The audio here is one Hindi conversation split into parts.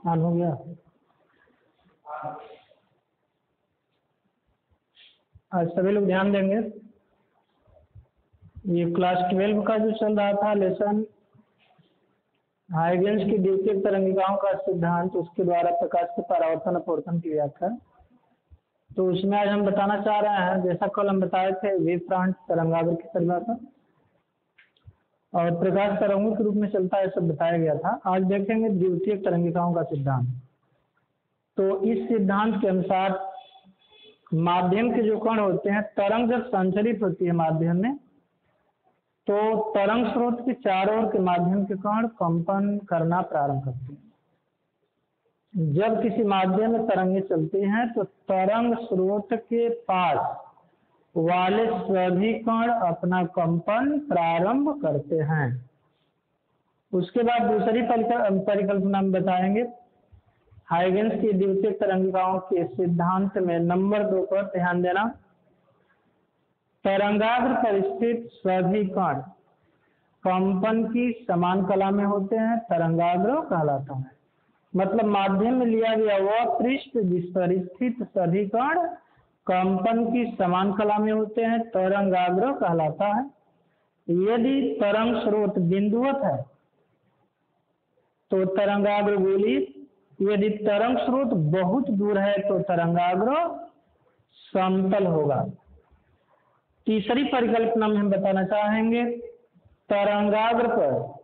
ऑन हो गया। आज सभी लोग ध्यान देंगे, ये क्लास 12 का जो चल रहा था लेसन हाइगेंस की द्वितीयक तरंगिकाओं का सिद्धांत, उसके द्वारा प्रकाश के परावर्तन अपवर्तन की व्याख्या। तो उसमें आज हम बताना चाह रहे हैं, जैसा कल हम बताए थे वेव फ्रंट तरंगाग्र की परिभाषा और प्रकाश तरंगों के रूप में चलता है, सब बताया गया था। आज देखेंगे द्वितीयक तरंगिकाओं का सिद्धांत। तो इस सिद्धांत के अनुसार माध्यम के जो कण होते हैं, तरंग जब संचरित होती है माध्यम में, तो तरंग स्रोत के चारों ओर के माध्यम के कण कंपन करना प्रारंभ करते हैं। जब किसी माध्यम में तरंगें चलती हैं तो तरंग स्रोत के पास वाले सभी कण अपना कंपन प्रारंभ करते हैं। उसके बाद दूसरी परिकल्पना में बताएंगे हाइगेंस की द्वितीयक तरंगिकाओं के सिद्धांत में नंबर 2 पर ध्यान देना। तरंगाग्र पर स्थित सभी कण कंपन की समान कला में होते हैं, तरंगाग्र कहलाता है। मतलब माध्यम में लिया गया वह पृष्ठ जिस पर स्थित सभी कण कंपन की समान कला में होते हैं, तरंगाग्र कहलाता है। यदि तरंग स्रोत बिंदुवत है तो तरंगाग्र गोलीय, यदि तरंग स्रोत बहुत दूर है तो तरंगाग्र समतल होगा। तीसरी परिकल्पना में हम बताना चाहेंगे तरंगाग्र पर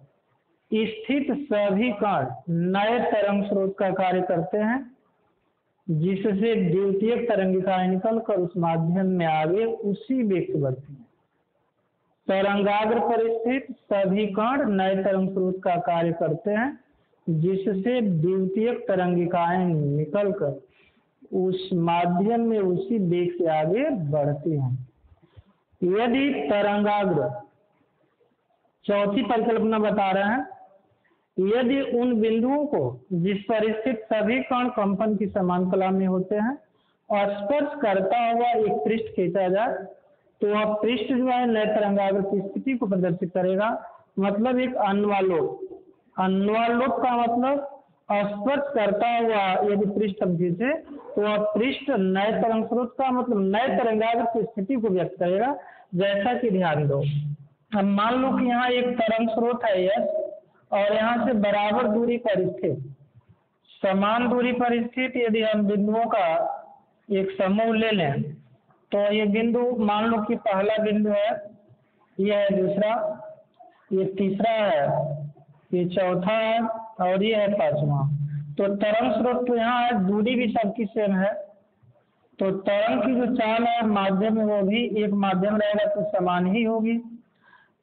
स्थित सभी कण नए तरंग स्रोत का कार्य करते हैं, जिससे द्वितीयक तरंगिकाएं निकलकर उस माध्यम में आगे उसी वेग से बढ़ती हैं। तरंगाग्र पर स्थित सभी कण नए तरंग स्रोत का कार्य करते हैं, जिससे द्वितीयक तरंगिकाएं निकलकर उस माध्यम में उसी वेग से आगे बढ़ती हैं। यदि तरंगाग्र, चौथी परिकल्पना बता रहे हैं, यदि उन बिंदुओं को जिस पर स्थित सभी कण कंपन की समान कला में होते हैं स्पर्श करता हुआ एक पृष्ठ खींचा जाए तो वह पृष्ठ जो है नए तरंगाग्र की स्थिति को प्रदर्शित करेगा। मतलब एक अन्वालोक, अन्वालोक का मतलब स्पर्श करता हुआ यदि पृष्ठ हम खींचे तो वह पृष्ठ नए तरंग स्रोत का मतलब नए तरंगाग्र की स्थिति को व्यक्त करेगा। जैसा कि ध्यान दो, अब मान लो कि यहाँ एक तरंग स्रोत है यस, और यहाँ से बराबर दूरी पर स्थित, समान दूरी पर स्थित यदि हम बिंदुओं का एक समूह ले लें तो ये बिंदु मान लो कि पहला बिंदु है, ये है दूसरा, ये तीसरा है, ये चौथा है और ये है पांचवा। तो तरंग स्रोत तो यहाँ है, दूरी भी सबकी सेम है, तो तरंग की जो चाल है माध्यम में वो भी एक माध्यम रहेगा तो समान ही होगी।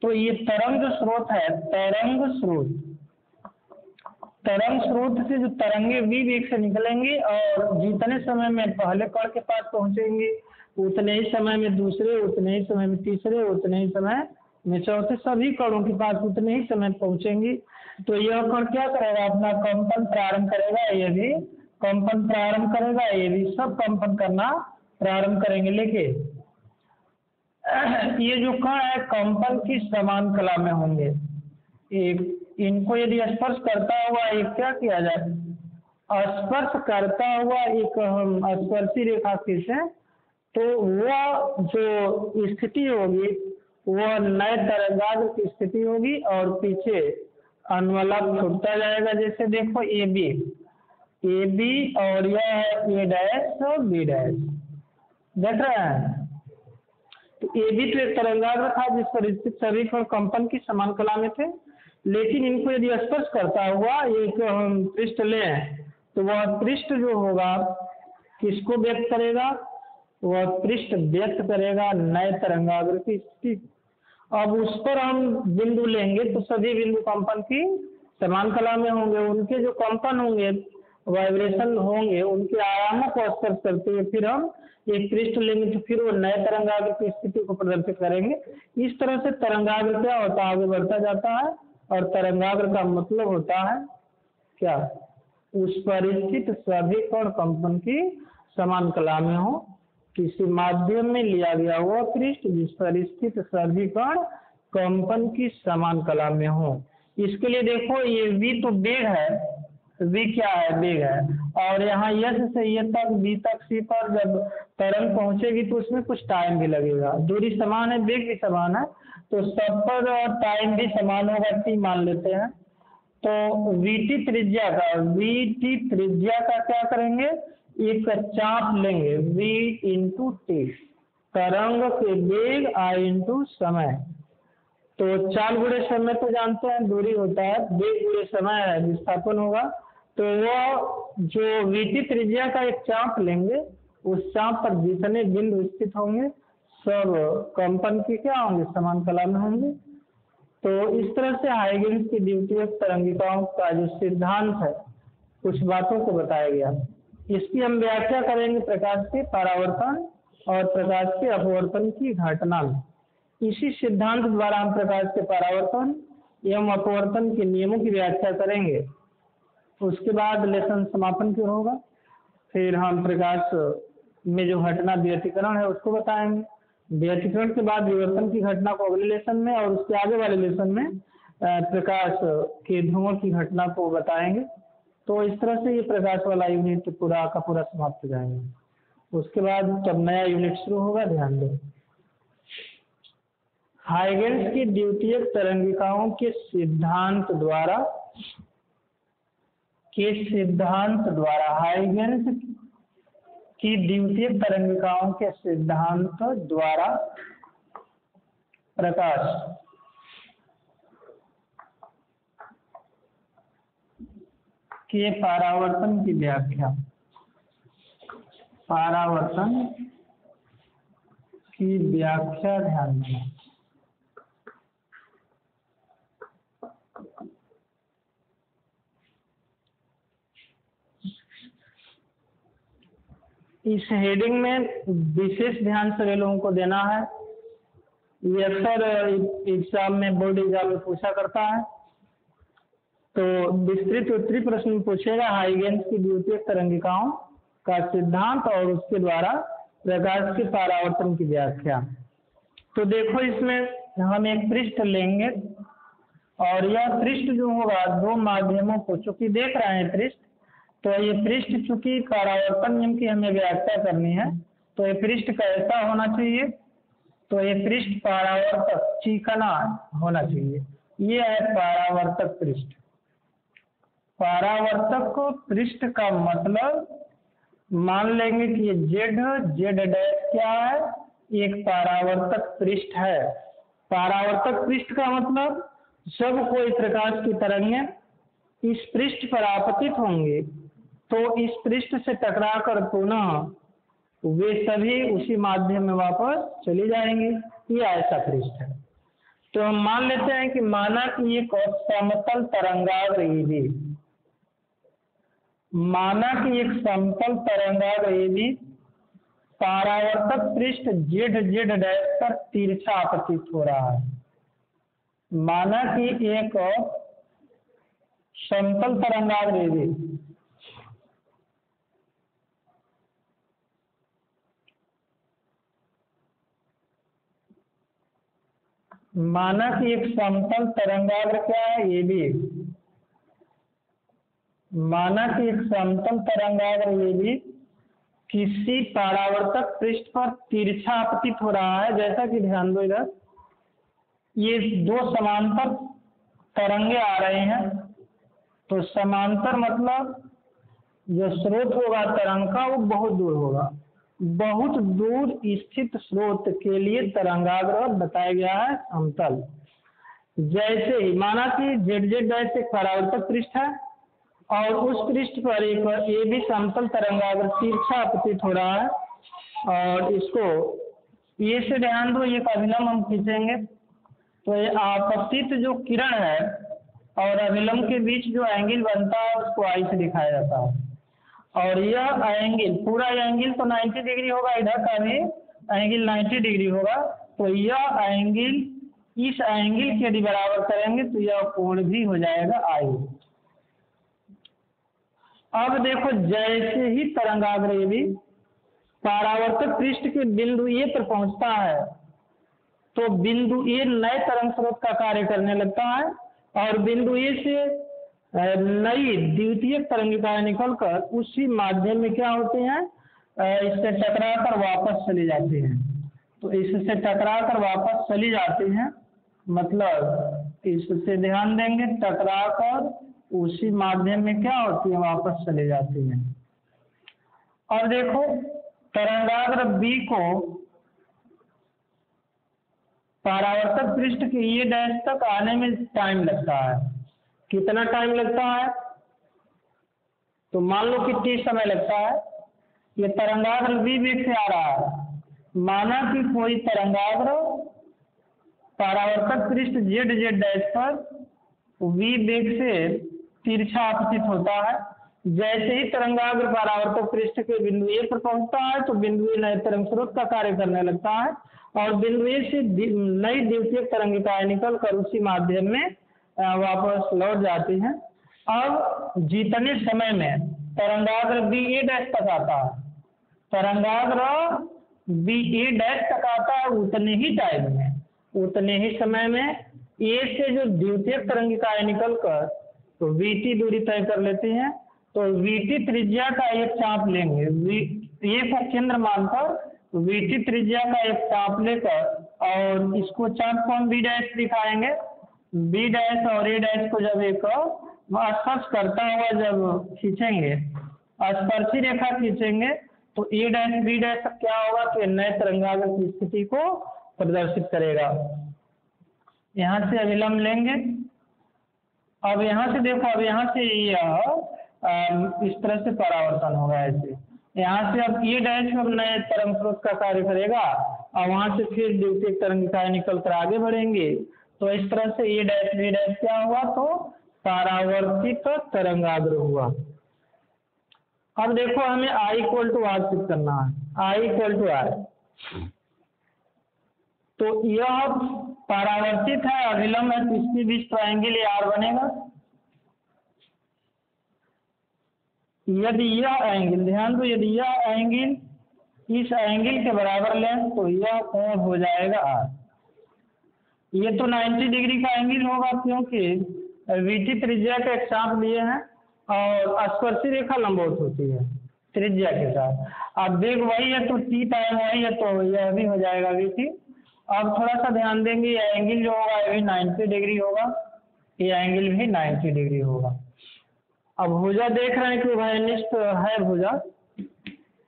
तो ये तरंग जो स्रोत है, तरंग स्रोत से जो तरंगे v वेग से निकलेंगी और जितने समय में पहले कण के पास पहुंचेंगी उतने ही समय में दूसरे, उतने ही समय में तीसरे, उतने ही समय में चौथे, सभी कणों के पास उतने ही समय पहुंचेंगी। तो यह कण क्या करेगा, अपना कंपन प्रारंभ करेगा, ये भी कंपन प्रारंभ करेगा, ये भी सब कंपन करना प्रारंभ करेंगे। लेकिन ये जो कण है कंपन की समान कला में होंगे। इनको यदि स्पर्श करता हुआ एक क्या किया जाए, स्पर्श करता हुआ एक हम स्पर्शी रेखा खींचे तो वह जो स्थिति होगी वह नए तरंगाग्र की स्थिति होगी और पीछे अन्वलक छूटता जाएगा। जैसे देखो ए बी और यह है ए डैश और बी डैश, देख रहे हैं। तो ए बी तो एक तरंगाग्र था जिस पर स्थित सभी कण कंपन की समान कला में थे, लेकिन इनको यदि स्पर्श करता हुआ एक हम पृष्ठ लें तो वह पृष्ठ जो होगा किसको व्यक्त करेगा, वह पृष्ठ व्यक्त करेगा नए तरंगाग्र की स्थिति। अब उस पर हम बिंदु लेंगे तो सभी बिंदु कंपन की समान कला में होंगे, उनके जो कंपन होंगे, वाइब्रेशन होंगे, उनके आयामों को स्पर्श करते हुए फिर हम एक पृष्ठ लेंगे तो फिर वो नए तरंगाग्र की स्थिति को प्रदर्शित करेंगे। इस तरह से तरंगाग्र क्या होता है, आगे बढ़ता जाता है और तरंगाग्र का मतलब होता है क्या, उस पर स्थित सभी कण कंपन की समान कला में हो। किसी माध्यम में लिया गया हुआ पृष्ठ जिस पर स्थित सभी कण कंपन की समान कला में हो। इसके लिए देखो ये v तो वेग है v क्या है, वेग है। और यहाँ यस से ये तक बी तक सी पर जब तरंग पहुंचेगी तो उसमें कुछ टाइम भी लगेगा। दूरी समान है, वेग भी समान है, तो सब पर टाइम भी समान होगा, टी मान लेते हैं। तो वीटी त्रिज्या का क्या करेंगे, एक चाप लेंगे v इंटू टी, तरंग के वेग आई इंटू समय। तो चाल गुणे समय तो जानते हैं दूरी होता है, वेग गुणे समय है विस्थापन होगा। तो वो जो वीटी त्रिज्या का एक चाप लेंगे, उस चाप पर जितने बिंदु स्थित होंगे सब कंपन के क्या होंगे, समान कला में होंगे। तो इस तरह से हाइगेन्स की द्वितीयक तरंगिकाओं का जो सिद्धांत है कुछ बातों को बताया गया। इसकी हम व्याख्या करेंगे प्रकाश के परावर्तन और प्रकाश के अपवर्तन की घटना में। इसी सिद्धांत द्वारा हम प्रकाश के परावर्तन एवं अपवर्तन के नियमों की व्याख्या करेंगे। उसके बाद लेसन समापन की ओर होगा। फिर हम प्रकाश में जो घटना व्यतिकरण है उसको बताएंगे। व्यतिकरण के बाद विवर्तन की घटना को अगले लेसन में, और उसके आगे वाले लेसन में प्रकाश के ध्रुवों की घटना को बताएंगे। तो इस तरह से ये प्रकाश वाला यूनिट पूरा का पूरा समाप्त हो जाएगा। उसके बाद तब नया यूनिट शुरू होगा, ध्यान दें। हाइगेन्स की द्वितीयक तरंगिकाओं के सिद्धांत द्वारा हाइगेन्स की द्वितीयक तरंगिकाओं के सिद्धांत द्वारा प्रकाश के परावर्तन की व्याख्या, ध्यान देना। इस हेडिंग में विशेष ध्यान सभी लोगों को देना है। ये अक्सर एग्जाम में, बोर्ड एग्जाम में पूछा करता है। तो विस्तृत उत्तरी प्रश्न पूछेगा हाइगेन्स की द्वितीयक तरंगिकाओं का सिद्धांत और उसके द्वारा प्रकाश के परावर्तन की व्याख्या। तो देखो इसमें हम एक पृष्ठ लेंगे और यह पृष्ठ जो होगा दो माध्यमों को, चूंकि देख रहे हैं पृष्ठ, तो ये पृष्ठ चूंकि परावर्तन नियम की हमें व्याख्या करनी है, तो ये पृष्ठ कैसा होना चाहिए, तो ये पृष्ठ परावर्तक चिकना होना चाहिए। ये है परावर्तक पृष्ठ। परावर्तक पृष्ठ का मतलब मान लेंगे कि ये जेड डैश क्या है, एक परावर्तक पृष्ठ है। परावर्तक पृष्ठ का मतलब जब कोई प्रकाश की तरंगें इस पृष्ठ पर आपतित होंगे तो इस पृष्ठ से टकराकर पुनः वे सभी उसी माध्यम में वापस चली जाएंगी। ये ऐसा पृष्ठ है। तो हम मान लेते हैं कि माना कि एक समतल तरंगाग्र AB, माना कि एक समतल तरंगाग्र AB परावर्तक पृष्ठ जेड डैश पर तिरछा आपतित हो रहा है। माना कि एक समतल तरंगाग्र AB माना कि एक समतल तरंगाग्र क्या है AB, माना कि एक समतल तरंगाग्र AB किसी परावर्तक पृष्ठ पर तिरछा आपतित हो रहा है। जैसा कि ध्यान दो, इधर ये दो समांतर तरंगे आ रहे हैं। तो समांतर मतलब जो स्रोत होगा तरंग का वो बहुत दूर होगा। बहुत दूर स्थित स्रोत के लिए तरंगाग्र बताया गया है समतल। जैसे ही माना कि जेड डैश एक परावर्तक पृष्ठ है और उस पृष्ठ पर एक AB समतल तरंगाग्र तिरछा आपतित हो रहा है, और इसको ये से ध्यान दो, ये अभिलंब हम खींचेंगे तो ये आपतित जो किरण है और अभिलंब के बीच जो एंगल बनता है उसको आई से दिखाया जाता है। और यह एंगल, पूरा एंगल तो 90 डिग्री होगा, इधर का भी एंगल 90 डिग्री होगा। तो यह एंगल इस एंगल के यदि बराबर करेंगे तो यह कोण भी हो जाएगा आई। अब देखो, जैसे ही तरंगाग्र AB परावर्तक पृष्ठ के बिंदु A पर पहुंचता है तो बिंदु A नए तरंग स्रोत का कार्य करने लगता है और बिंदु A से नई द्वितीय तरंगिकाएं निकलकर उसी माध्यम में क्या होते हैं, इससे टकरा कर वापस चली जाती हैं। तो इससे टकरा कर वापस चली जाती हैं, मतलब इससे ध्यान देंगे, टकरा कर उसी माध्यम में क्या होती है, वापस चली जाती हैं। और देखो तरंगाग्र B को परावर्तक पृष्ठ के ये डैश तक आने में टाइम लगता है। कितना टाइम लगता है, तो मान लो कि t समय लगता है। ये तरंगाग्र V वेग से आ रहा है। माना कि कोई तरंगाग्र परावर्तक पृष्ठ z डैश पर V वेग से तिरछा आपतित होता है। जैसे ही तरंगाग्र परावर्तक पृष्ठ के बिंदु A पर पहुंचता है तो बिंदु A नए तरंग स्रोत का कार्य करने लगता है और बिंदु A से नई द्वितीय तरंगिकाएं निकलकर उसी माध्यम में वापस लौट जाती हैं। अब जितने समय में तरंगाग्र B A डैश तक आता है, तरंगाग्र B A डैश तक आता है, उतने ही टाइम में, उतने ही समय में A से जो द्वितीय तरंगिकाएं निकलकर तो VT दूरी तय कर लेती हैं। तो VT त्रिज्या का एक चाप लेंगे, A को केंद्र मानकर VT त्रिज्या का एक चाप लेकर और इसको चाप को हम B डैश दिखाएंगे। B डैश और A डैश को जब एक स्पर्श करता हुआ जब खींचेंगे, स्पर्शी रेखा खींचेंगे, तो A डैश B डैश क्या होगा कि नए तरंगाग्र की स्थिति को प्रदर्शित करेगा। यहाँ से अभिलंब लेंगे। अब यहाँ से देखो, अब यहाँ से यह इस तरह से परावर्तन होगा ऐसे। यहाँ से अब A डैश अब नए तरंग स्रोत का कार्य करेगा और वहाँ से फिर द्वितीय तरंगिकाएं निकल कर आगे बढ़ेंगे। तो इस तरह से A डैश B डैश क्या हुआ, तो परावर्तित तरंगाग्र हुआ। अब देखो हमें I इक्वल टू आर सिद्ध करना है, I इक्वल टू आर। तो यह परावर्तित है, अभिलंब है, तो इसके बीच ट्रायंगल आर बनेगा। यदि यह एंगल, ध्यान दो, यदि यह एंगल इस एंगल के बराबर लें तो यह कोण हो जाएगा आर। ये तो 90 डिग्री का एंगल होगा क्योंकि VT त्रिज्या का एक चाप लिए हैं और स्पर्शी रेखा लंबवत होती है त्रिज्या के साथ। अब वेग वही है तो T टाइम वही है, तो यह भी हो जाएगा VT। अब थोड़ा सा ध्यान देंगे, ये एंगल जो होगा ये भी 90 डिग्री होगा, ये एंगल भी 90 डिग्री होगा। अब भुजा देख रहे हैं कि उभयनिष्ठ है,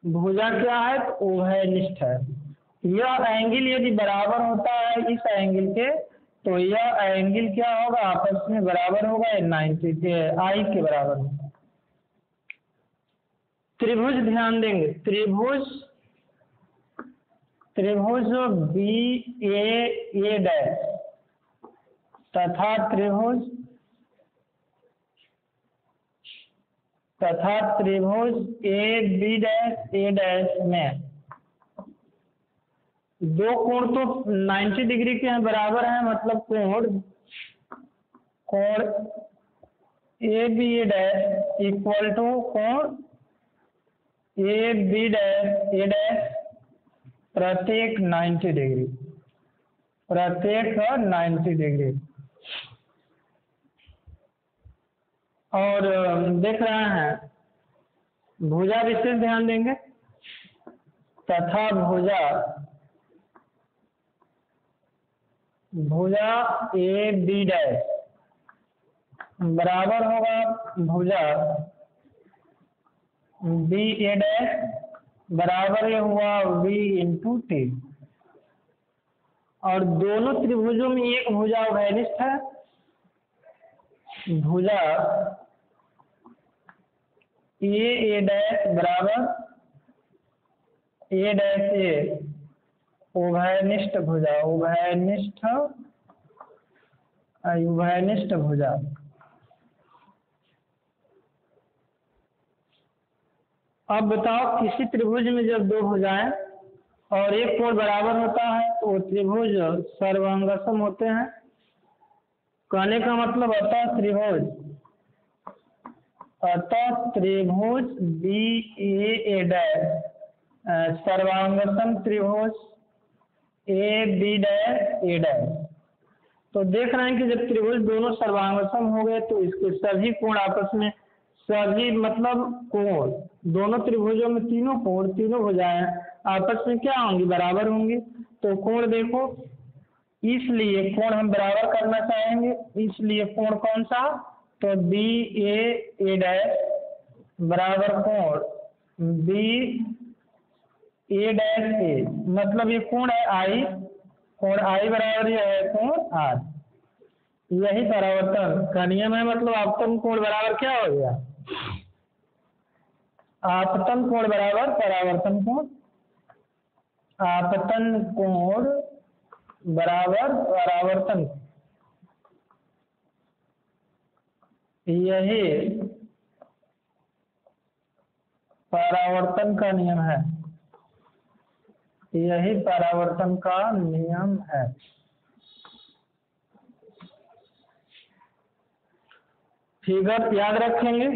भुजा क्या है, तो उभयनिष्ठ है। यह एंगल यदि बराबर होता है इस एंगल के, तो यह एंगल क्या होगा, आपस में बराबर होगा, 90 के I के बराबर होगा। त्रिभुज ध्यान देंगे, त्रिभुज BAA डैश तथा त्रिभुज AB डैश A डैश में दो कोण तो 90 डिग्री के हैं, बराबर हैं, मतलब कोण ABA डैश इक्वल टू कोण AB डैश A डैश प्रत्येक 90 डिग्री, प्रत्येक 90 डिग्री। और देख रहे हैं भुजा विशेष ध्यान देंगे, तथा भुजा AB डैश बराबर होगा भुजा BA डैश बराबर ये हुआ V इंटू T। और दोनों त्रिभुजों में एक भुजा उभयनिष्ठ है, भुजा A डैश बराबर A डैश A उभयनिष्ठ भुजा, उभयनिष्ठ भुजा। अब बताओ किसी त्रिभुज में जब दो भुजाएं और एक कोण बराबर होता है तो वो त्रिभुज सर्वांगसम होते हैं। कहने का मतलब अतः त्रिभुज BAA डैश सर्वांगसम त्रिभुज AB डैश A डैश। तो देख रहे हैं कि जब त्रिभुज दोनों सर्वांगसम हो गए तो इसके सभी कोण आपस में, सभी मतलब कोण, दोनों त्रिभुजों में तीनों कोण, तीनों भुजाएं आपस में क्या होंगी, बराबर होंगी। तो कोण देखो, इसलिए कोण हम बराबर करना चाहेंगे, इसलिए कोण कौन सा, तो बी ए डैश बराबर कोण बी ए डैश ए, मतलब ये कोण है आई, कोण आई बराबर ये है कोण आर। यही परावर्तन का नियम है, मतलब आपतन कोण बराबर क्या हो गया, आपतन कोण बराबर परावर्तन कोण, आपतन कोण बराबर परावर्तन, यही परावर्तन का नियम है, यही परावर्तन का नियम है। फिगर याद रखेंगे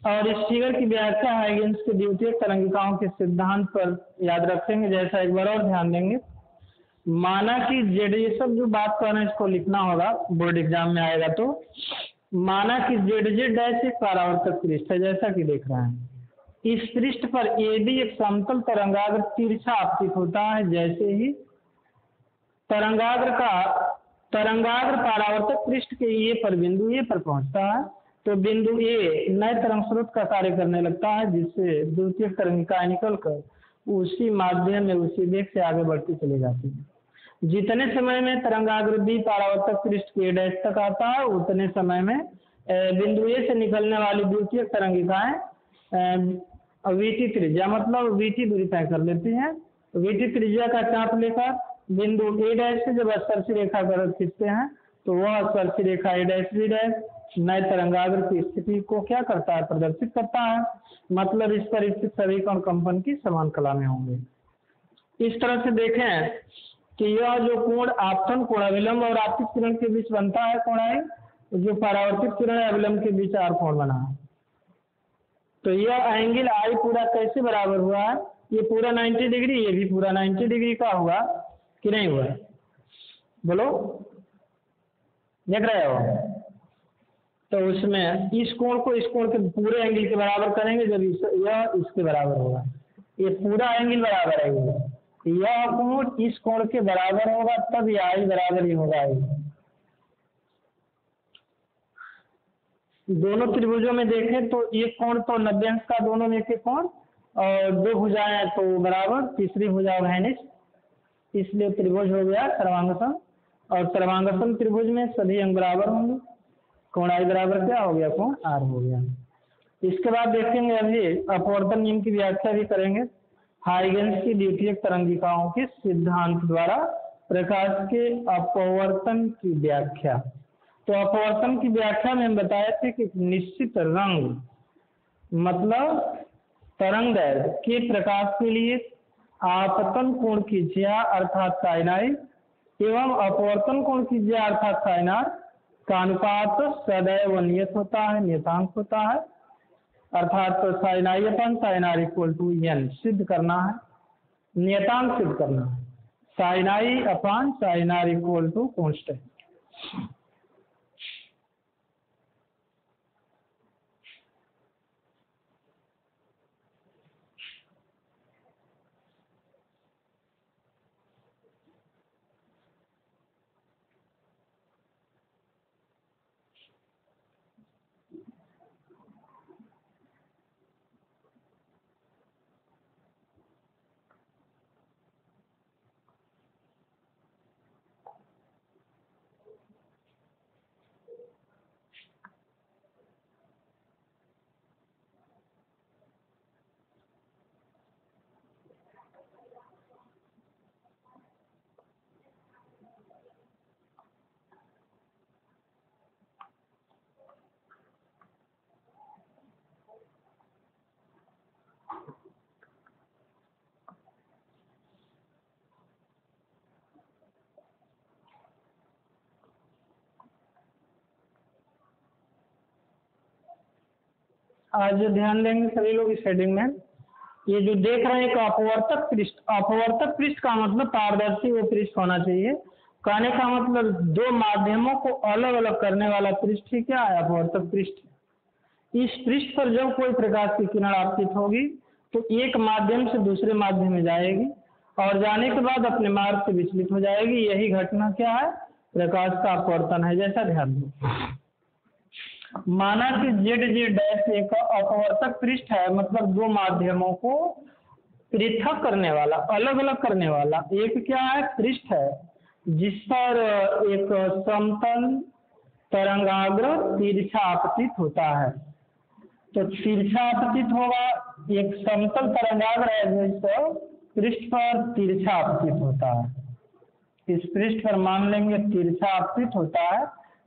और इस फिगर की व्याख्या हाइगेन्स के द्वितीयक तरंगिकाओं के सिद्धांत पर याद रखेंगे। जैसा एक बार और ध्यान देंगे, माना कि जेड, ये सब जो बात कर रहे हैं इसको लिखना होगा, बोर्ड एग्जाम में आएगा। तो माना कि जेड जेड डैश एक परावर्तक पृष्ठ है, जैसा कि देख रहे हैं, इस पृष्ठ पर ए बी एक समतल तरंगाग्र तिरछा आपतित होता है। जैसे ही तरंगाग्र परावर्तक पृष्ठ के ए पर बिंदु ए पर पहुंचता है तो बिंदु ए नए तरंग स्रोत का कार्य करने लगता है, जिससे द्वितीयक तरंगिकाएं निकलकर उसी माध्यम में उसी वेग से आगे बढ़ती चली जाती है। जितने समय में तरंगाग्र बी परावर्तक पृष्ठ के डैश तक आता है, उतने समय में बिंदु ए से निकलने वाली द्वितीयक तरंगिकाएं वीटी त्रिज्या, मतलब वीटी दूरी तय कर लेती हैं। वीटी त्रिज्या का चाप लेकर बिंदु ए डैश से जब स्पर्शी रेखा कर खींचते हैं तो वह स्पर्शी रेखा ए डैश बी डैश नए तरंगाग्र की स्थिति को क्या करता है, प्रदर्शित करता है। मतलब इस पर स्थित सभी कण कंपन की समान कला में होंगे। इस तरह से देखें कि यह जो कोण आपतन कोण अविलंब और आपतित किरण के बीच बनता है, कोण आई, जो परावर्तित किरण अविलंब के बीच आर कोण बना है। तो यह एंगल आई पूरा कैसे बराबर हुआ है, ये पूरा 90 डिग्री, ये भी पूरा 90 डिग्री का हुआ कि नहीं हुआ, बोलो, देख रहे हो। तो उसमें इस कोण को इस कोण के पूरे एंगल के बराबर करेंगे, जब यह इसके बराबर होगा, ये पूरा एंगल बराबर है, यह कोण इस कोण के बराबर होगा, तब ये आई बराबर ही होगा आई। दोनों त्रिभुजों में देखें तो एक कोण तो 90 अंश का, दोनों में एक कोण, और दो भुजाएं तो बराबर, तीसरी भुजा घनिष्ठ, इसलिए त्रिभुज हो गया सर्वांगसम। और सर्वांगसम त्रिभुज में सभी अंग बराबर होंगे, कोण आई बराबर क्या हो गया, कोण आर हो गया। इसके बाद देखेंगे अभी अपवर्तन नियम की व्याख्या भी करेंगे। हाइगेन्स की द्वितीयक तरंगिकाओं के सिद्धांत द्वारा प्रकाश के अपवर्तन की व्याख्या। तो अपवर्तन की व्याख्या में हम बताए थे कि निश्चित रंग मतलब तरंगदैर्घ्य के प्रकाश के लिए आपतन कोण की ज्या अर्थात साइन आई एवं अपवर्तन कोण की ज्या अर्थात साइन आर का अनुपात सदैव नियत होता है, नियतांक होता है। अर्थात sine I upon sine R equal to N सिद्ध करना है, नियतांक सिद्ध करना है, sine I upon sine R equal to constant. आज ध्यान देंगे सभी लोग इस हेडिंग में, ये जो देख रहे हैं एक अपवर्तक पृष्ठ, अपवर्तक पृष्ठ का मतलब पारदर्शी वो पृष्ठ होना चाहिए। कहने का मतलब दो माध्यमों को अलग अलग करने वाला पृष्ठ ही क्या है? अपवर्तक पृष्ठ। इस पृष्ठ पर जब कोई प्रकाश की किरण आपतित होगी तो एक माध्यम से दूसरे माध्यम में जाएगी और जाने के बाद अपने मार्ग से विचलित हो जाएगी। यही घटना क्या है? प्रकाश का अपवर्तन है। जैसा ध्यान दो, माना कि ZZ डैश एक अपवर्तक पृष्ठ है, मतलब दो माध्यमों को पृथक करने वाला, अलग अलग करने वाला एक क्या है? पृष्ठ है, जिस पर एक समतल तरंगाग्र तिरछा आपतित होता है। तो तिरछा आपतित होगा, एक समतल तरंगाग्र है जो इस पृष्ठ पर तिरछा आपतित होता है। इस पृष्ठ पर मान लेंगे तिरछा आपतित होता है।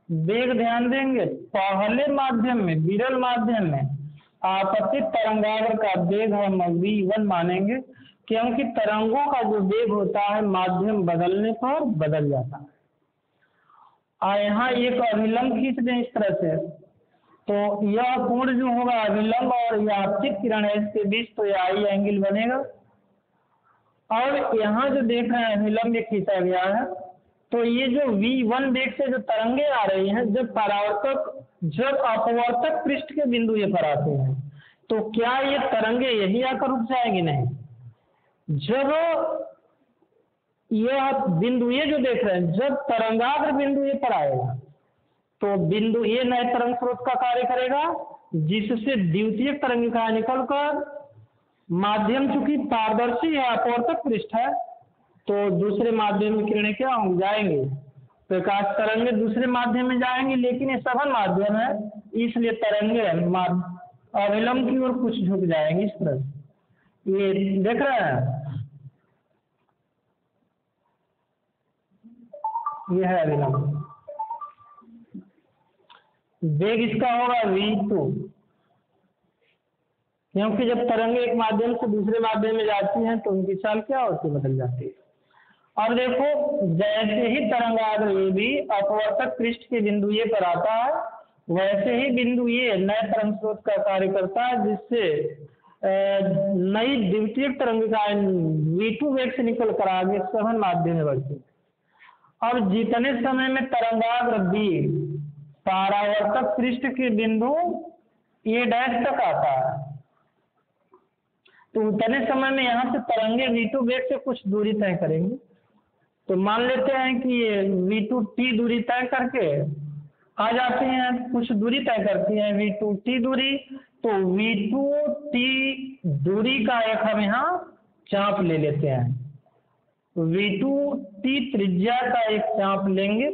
वेग ध्यान देंगे, पहले माध्यम में, विरल माध्यम में आपतित तरंगाग्र का वेग हम v1 मानेंगे, क्योंकि तरंगों का जो वेग होता है माध्यम बदलने पर बदल जाता है। और यहाँ एक अभिलंब खींच दें इस तरह से, तो यह कोण जो होगा अभिलंब और यह आपतित किरण है, इसके बीच तो यह आई एंगल बनेगा। और यहाँ जो देख रहे हैं अभिलंब खींचा गया है, तो ये जो v1 वेग से जो तरंगे आ रही हैं, जब अपवर्तक पृष्ठ के बिंदु ये पर आते हैं, तो क्या ये तरंगे यही आकर रुक जाएंगी? नहीं। जब यह बिंदु ये जो देख रहे हैं, जब तरंगाग्र बिंदु ये पर आएगा तो बिंदु ये नए तरंग स्रोत का कार्य करेगा, जिससे द्वितीय तरंगिका निकलकर माध्यम चूंकि पारदर्शी है, अपवर्तक पृष्ठ है, तो दूसरे माध्यम में किरणें क्या होंगी? जाएंगे। प्रकाश तरंगे दूसरे माध्यम में जाएंगे, लेकिन ये सघन माध्यम है, इसलिए तरंगे अभिलंब की ओर कुछ झुक जाएंगे इस तरह से। ये देख रहे हैं, ये है अभिलंब। वेग इसका होगा v2, क्योंकि जब तरंगे एक माध्यम से दूसरे माध्यम में जाती हैं तो उनकी चाल क्या होती है? बदल जाती है। और देखो, जैसे ही तरंगाग्र ये भी अपवर्तक पृष्ठ के बिंदु ये पर आता है, वैसे ही बिंदु ये नए तरंग स्रोत का कार्य करता है, जिससे नई द्वितीय तरंगिकाएं v2 वेग से निकल कर आगे सघन माध्यम में बढ़ती है। और जितने समय में तरंगाग्र b परावर्तक पृष्ठ के बिंदु a डैश तक आता है, तो उतने समय में यहाँ से तरंगे v2 वेग से कुछ दूरी तय करेंगे। तो मान लेते हैं कि ये v2t दूरी तय करके आ जाती हैं, कुछ दूरी तय करती हैं v2t दूरी, तो v2t दूरी का एक हम यहाँ चाप ले लेते हैं। तो v2t त्रिज्या का एक चाप लेंगे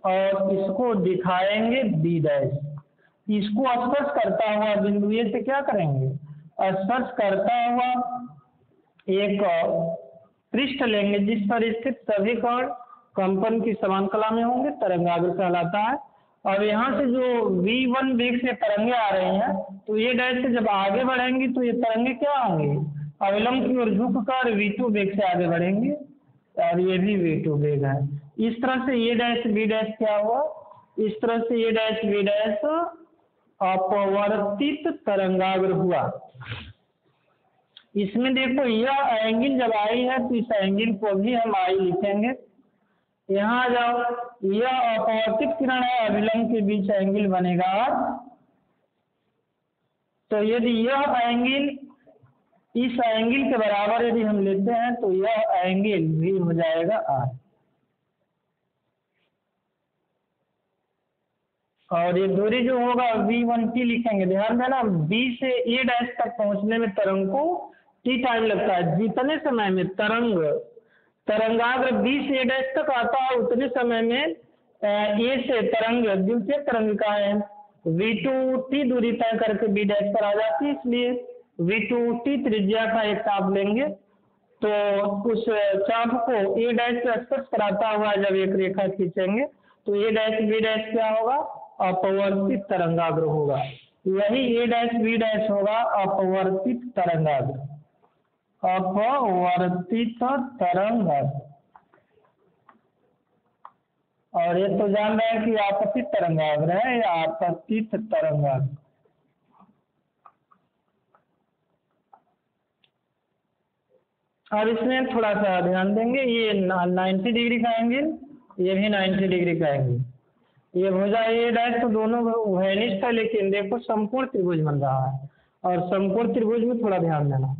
और इसको दिखाएंगे b डैश। इसको स्पर्श करता हुआ बिंदु ए से क्या करेंगे? स्पर्श करता हुआ एक पृष्ठ लेंगे, जिस पर स्थित सभी कण कंपन की समानकला में होंगे, तरंगाग्र कहलाता है। और यहाँ से जो v1 वेग से तरंगे आ रही हैं, तो ये डैश से जब आगे बढ़ेंगी तो ये तरंगे क्या होंगी? अविलंब की ओर झुककर v2 वेग से आगे बढ़ेंगे, और ये भी v2 वेग है। इस तरह से ये डैश बी डैश क्या हुआ? इस तरह से ये डैश बी डैश अपवर्तित तरंगाग्र हुआ। इसमें देखो, यह एंगल जब आई है तो इस एंगल को भी हम आई लिखेंगे। यहाँ आ जाओ, यह अपवर्तित किरण है, अभिलंब के बीच एंगल बनेगा। तो यदि यह एंगल इस एंगल के बराबर यदि हम लेते हैं तो यह एंगल भी हो जाएगा r। और ये दूरी जो होगा v1t लिखेंगे। ध्यान देना, b से a डैश तक पहुंचने में तरंग को t टाइम लगता है। जितने समय में तरंगाग्र b से a डैश तक आता है, उतने समय में a से तरंग द्वितीय तरंगिकाएं v2t दूरी तय करके b डैश पर आ जाती है, इसलिए v2t त्रिज्या का एक चाप लेंगे। तो उस चाप को a डैश से स्पर्श कराता हुआ जब एक रेखा खींचेंगे तो a डैश b डैश क्या होगा? अपवर्तित तरंगाग्र होगा। यही a डैश b डैश होगा अपवर्तित तरंगाग्र, अपवर्तित तरंगाग्र। और ये तो जान रहे हैं कि आपतित तरंगाग्र है या आपतित तरंगाग्र। अब इसमें थोड़ा सा ध्यान देंगे, ये 90 डिग्री का एंगल, ये भी 90 डिग्री का एंगल। ये भुजा ए डैश तो दोनों वैनिष्ठ है, लेकिन देखो समकोण त्रिभुज बन रहा है, और समकोण त्रिभुज में थोड़ा ध्यान देना।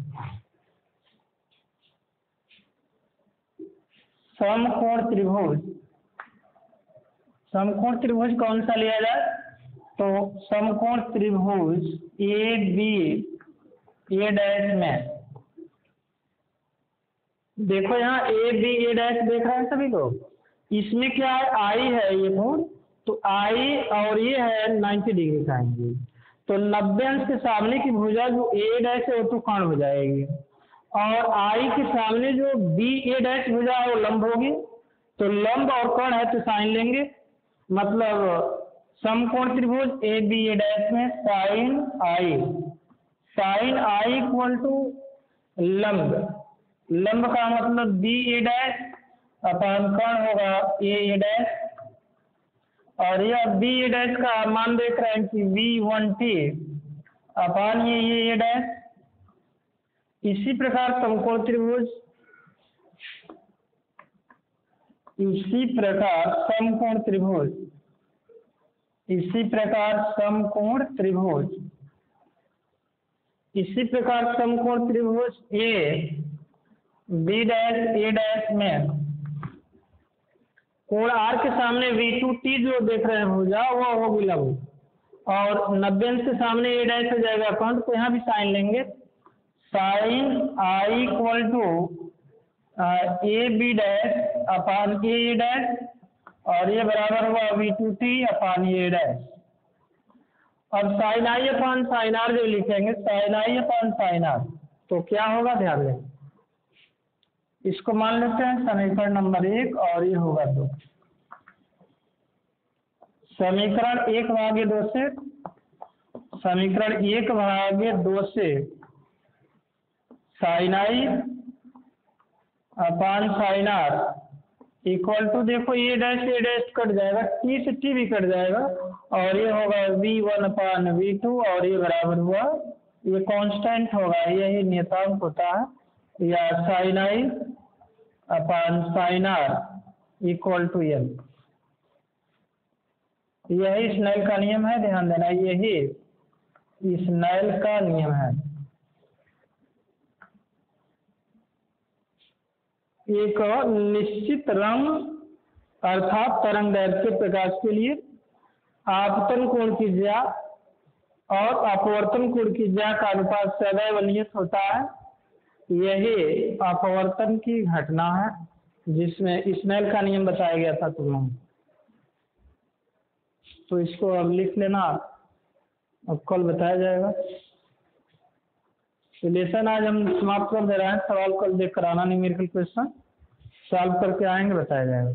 समकोण त्रिभुज, समकोण त्रिभुज कौन सा लिया जाए? तो समकोण त्रिभुज ए बी ए डैश में, देखो यहाँ ए बी ए डैश देख रहे हैं सभी लोग, इसमें क्या है, आई है ये कोण, तो आई और ये है 90 डिग्री का एंगल, तो 90 अंश के सामने की भुजा जो ए डैश है वो तो कर्ण हो जाएगी, और आई के सामने जो बी ए डैश भुजा है वो लंब होगी, तो लंब और कर्ण है तो साइन लेंगे, मतलब समकोण त्रिभुज ए बी ए डैश में साइन आई इक्वल टू लंब, लंब का मतलब बी ए डैश अपान कर्ण होगा ए डैश, और यह बी ए डैश का मान देख रहे हैं कि V1T अपान ये ए डैश। इसी प्रकार समकोण त्रिभुज, इसी प्रकार समकोण त्रिभुज, इसी प्रकार समकोण त्रिभुज, इसी प्रकार समकोण त्रिभुज A B dash A dash में कोण आर के सामने V2T जो देख रहे हैं भुजा वो होगी लंब, और 90 अंश के सामने ए डैश हो जाएगा कर्ण, तो यहाँ भी साइन लेंगे, sine I equal to A B dash upon A dash, और ये बराबर हुआ V2T अपान ए डैश। अब sine I upon sine R जो लिखेंगे, sine I upon sine R, तो क्या होगा ध्यान दें, इसको मान लेते हैं समीकरण नंबर 1 और ये होगा 2। समीकरण 1/2 से, समीकरण 1/2 से sine I upon sine R equal to, देखो ए डैश कट जाएगा, टी से टी भी कट जाएगा, और ये होगा V1 अपान V2, और ये बराबर हुआ, ये कांस्टेंट होगा, यही नियतांक होता है, या sine I upon sine R equal to L. यही स्नेल का नियम है, ध्यान देना, यही स्नेल का नियम है। एक निश्चित रंग अर्थात तरंग दैर्घ्य प्रकाश के लिए आपतन कोण की ज्या और अपवर्तन कोण की ज्या का अनुपात सदैव नियत होता है। यही अपवर्तन की घटना है जिसमें स्नेल का नियम बताया गया था तुम लोग, तो इसको अब लिख लेना, अब कल बताया जाएगा। लेसन आज हम समाप्त कर दे रहे हैं, सवाल कल देख कर आना, न्यूमेरिकल क्वेश्चन सॉल्व करके आएंगे, बताया जाएगा।